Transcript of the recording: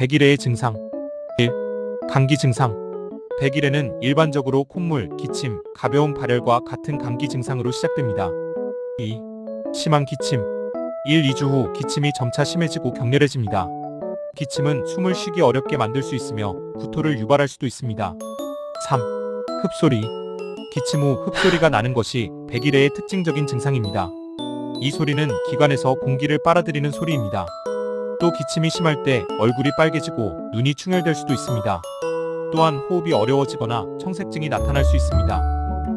백일해의 증상. 1. 감기 증상. 백일해는 일반적으로 콧물, 기침, 가벼운 발열과 같은 감기 증상으로 시작됩니다. 2. 심한 기침. 1, 2주 후 기침이 점차 심해지고 격렬해집니다. 기침은 숨을 쉬기 어렵게 만들 수 있으며 구토를 유발할 수도 있습니다. 3. 흡소리. 기침 후 흡소리가 나는 것이 백일해의 특징적인 증상입니다. 이 소리는 기관에서 공기를 빨아들이는 소리입니다. 또 기침이 심할 때 얼굴이 빨개지고 눈이 충혈될 수도 있습니다. 또한 호흡이 어려워지거나 청색증이 나타날 수 있습니다.